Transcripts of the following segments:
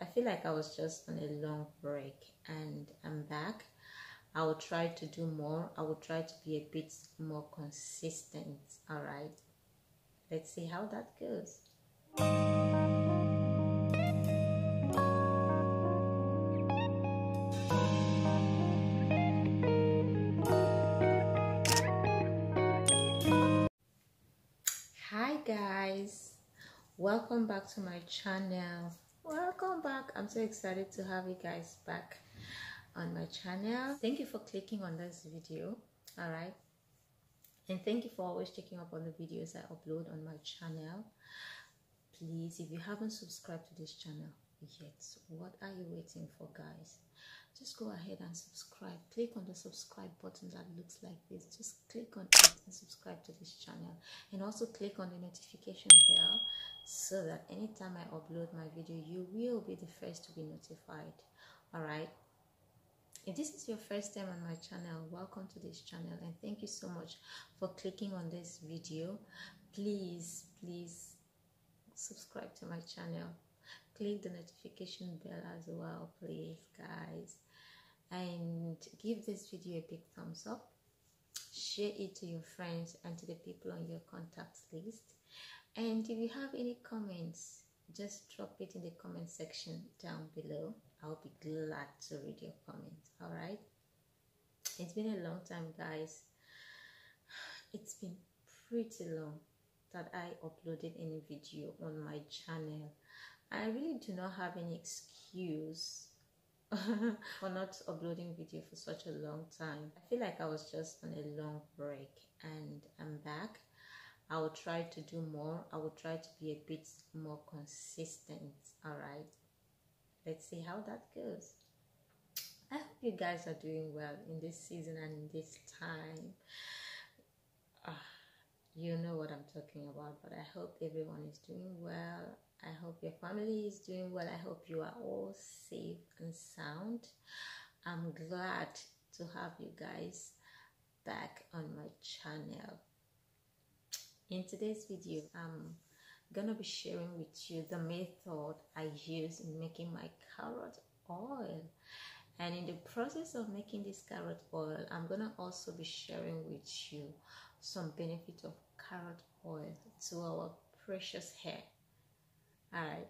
I feel like I was just on a long break and I'm back. I will try to do more. I will try to be a bit more consistent. All right. Let's see how that goes. Hi guys, welcome back to my channel. Welcome back. I'm so excited to have you guys back on my channel. Thank you for clicking on this video. All right, and thank you for always checking up on the videos I upload on my channel. Please, if you haven't subscribed to this channel yet, what are you waiting for, guys? Just go ahead and subscribe. Click on the subscribe button that looks like this. Just click on it and subscribe to this channel, and also click on the notification bell so that anytime I upload my video, you will be the first to be notified. All right, if this is your first time on my channel, welcome to this channel, and thank you so much for clicking on this video. Please subscribe to my channel. Click the notification bell as well, please, guys, and give this video a big thumbs up. Share it to your friends and to the people on your contacts list. And if you have any comments, just drop it in the comment section down below. I'll be glad to read your comments. All right, it's been a long time, guys. It's been pretty long that I uploaded any video on my channel. I really do not have any excuse for not uploading video for such a long time. I feel like I was just on a long break and I'm back. I will try to do more. I will try to be a bit more consistent. All right, let's see how that goes. I hope you guys are doing well in this season and in this time. You know what I'm talking about, but I hope everyone is doing well. I hope your family is doing well. I hope you are all safe and sound. I'm glad to have you guys back on my channel. In today's video, I'm gonna be sharing with you the method I use in making my carrot oil. And in the process of making this carrot oil, I'm gonna also be sharing with you some benefit of carrot oil to our precious hair. All right,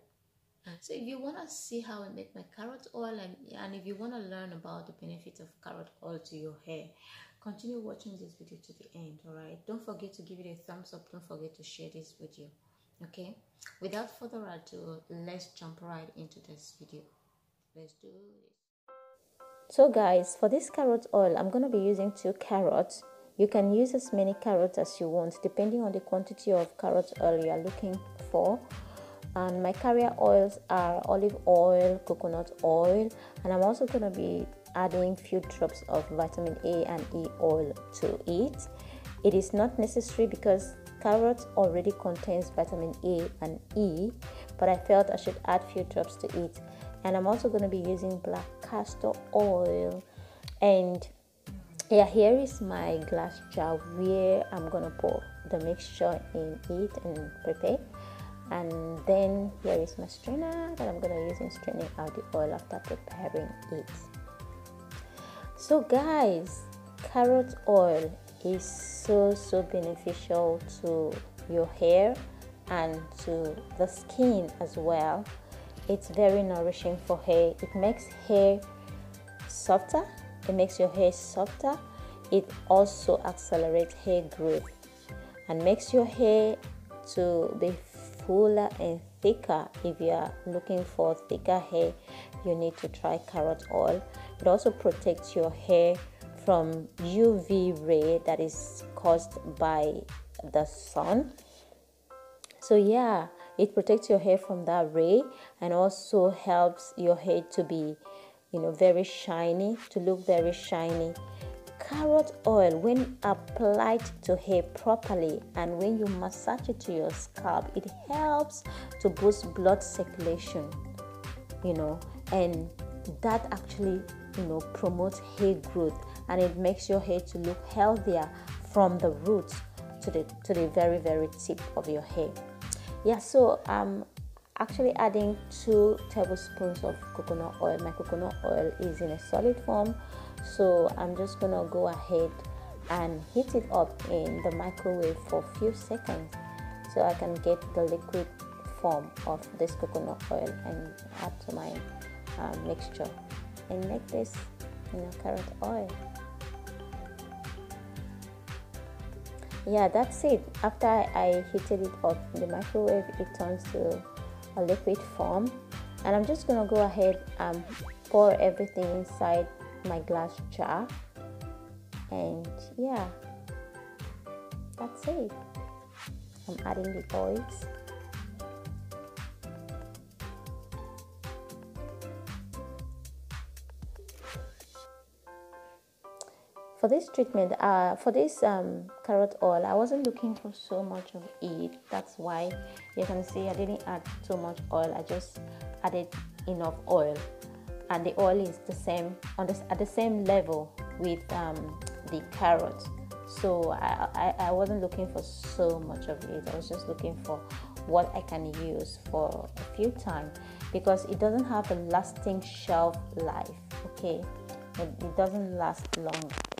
so if you want to see how I make my carrot oil, and if you want to learn about the benefits of carrot oil to your hair, continue watching this video to the end. All right, don't forget to give it a thumbs up. Don't forget to share this video. Okay, without further ado, let's jump right into this video. Let's do this. So guys, for this carrot oil, I'm going to be using 2 carrots. You can use as many carrots as you want depending on the quantity of carrot oil you are looking for. And my carrier oils are olive oil, coconut oil, and I'm also going to be adding few drops of vitamin A and E oil to it. It is not necessary because carrot already contains vitamin A and E, but I felt I should add few drops to it. And I'm also going to be using black castor oil. And yeah, here is my glass jar where I'm going to pour the mixture in it and prepare. And then here is my strainer that I'm going to use in straining out the oil after preparing it. So guys, carrot oil is so beneficial to your hair and to the skin as well. It's very nourishing for hair. It makes hair softer. It makes your hair softer. It also accelerates hair growth and makes your hair to be fuller and thicker. If you are looking for thicker hair, you need to try carrot oil. It also protects your hair from UV ray that is caused by the sun. So yeah, it protects your hair from that ray and also helps your hair to be, very shiny, to look very shiny. Carrot oil, when applied to hair properly and when you massage it to your scalp, it helps to boost blood circulation, and that actually, promotes hair growth, and it makes your hair to look healthier from the roots to the very tip of your hair. Yeah, so actually adding 2 tablespoons of coconut oil. My coconut oil is in a solid form, so I'm just gonna go ahead and heat it up in the microwave for a few seconds so I can get the liquid form of this coconut oil and add to my mixture and make this carrot oil. Yeah, that's it. After I heated it up in the microwave, it turns to a liquid form, and I'm just gonna go ahead and pour everything inside my glass jar, and yeah, that's it. I'm adding the oils. For this treatment, for this carrot oil, I wasn't looking for so much of it. That's why you can see I didn't add too much oil. I just added enough oil, and the oil is the same at the same level with the carrot. So I wasn't looking for so much of it. I was just looking for what I can use for a few times, because it doesn't have a lasting shelf life. Okay, it doesn't last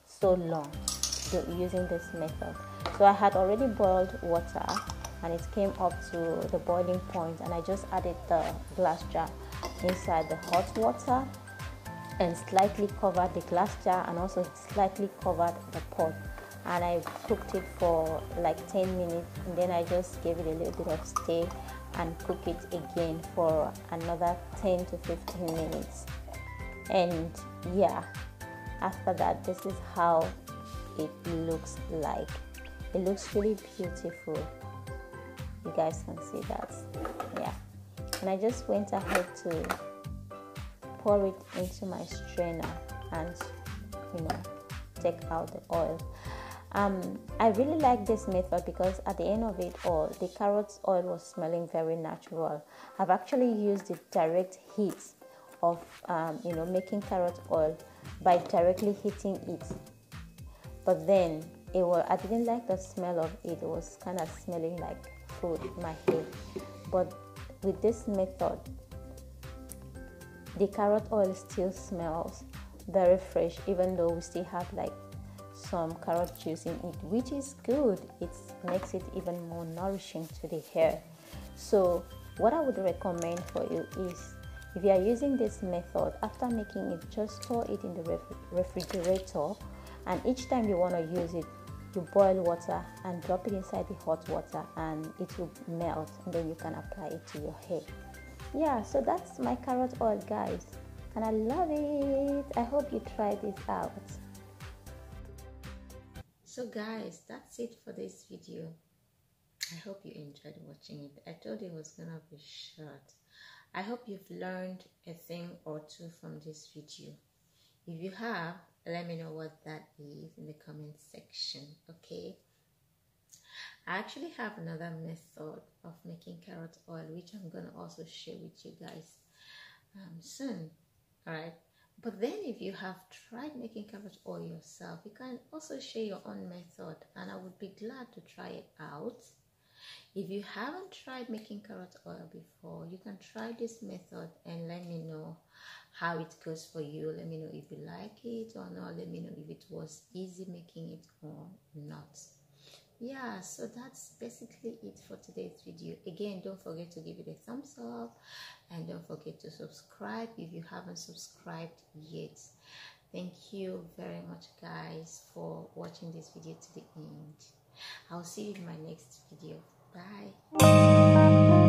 so long using this method. So I had already boiled water and it came up to the boiling point, and I just added the glass jar inside the hot water and slightly covered the glass jar and also slightly covered the pot, and I cooked it for like 10 minutes, and then I just gave it a little bit of stir and cook it again for another 10 to 15 minutes. And yeah, after that, this is how it looks like. It looks really beautiful. You guys can see that. Yeah, and I just went ahead to pour it into my strainer and take out the oil. I really like this method because at the end of it all, the carrot oil was smelling very natural. I've actually used the direct heat of making carrot oil by directly heating it, but then I didn't like the smell of it. It was kind of smelling like food in my head. But with this method, the carrot oil still smells very fresh, even though we still have like some carrot juice in it, which is good. It makes it even more nourishing to the hair. So what I would recommend for you is, if you are using this method, after making it, just store it in the refrigerator, and each time you want to use it, you boil water and drop it inside the hot water, and it will melt, and then you can apply it to your hair. Yeah, so that's my carrot oil, guys, and I love it. I hope you try this out. So guys, that's it for this video. I hope you enjoyed watching it. I told you it was gonna be short. I hope you've learned a thing or two from this video. If you have, let me know what that is in the comment section, okay? I actually have another method of making carrot oil, which I'm gonna also share with you guys soon, all right? But then if you have tried making carrot oil yourself, you can also share your own method, and I would be glad to try it out. If you haven't tried making carrot oil before, you can try this method and let me know how it goes for you. Let me know if you like it or not. Let me know if it was easy making it or not. Yeah, so that's basically it for today's video. Again, don't forget to give it a thumbs up, and don't forget to subscribe if you haven't subscribed yet. Thank you very much, guys, for watching this video to the end. I'll see you in my next video. Bye.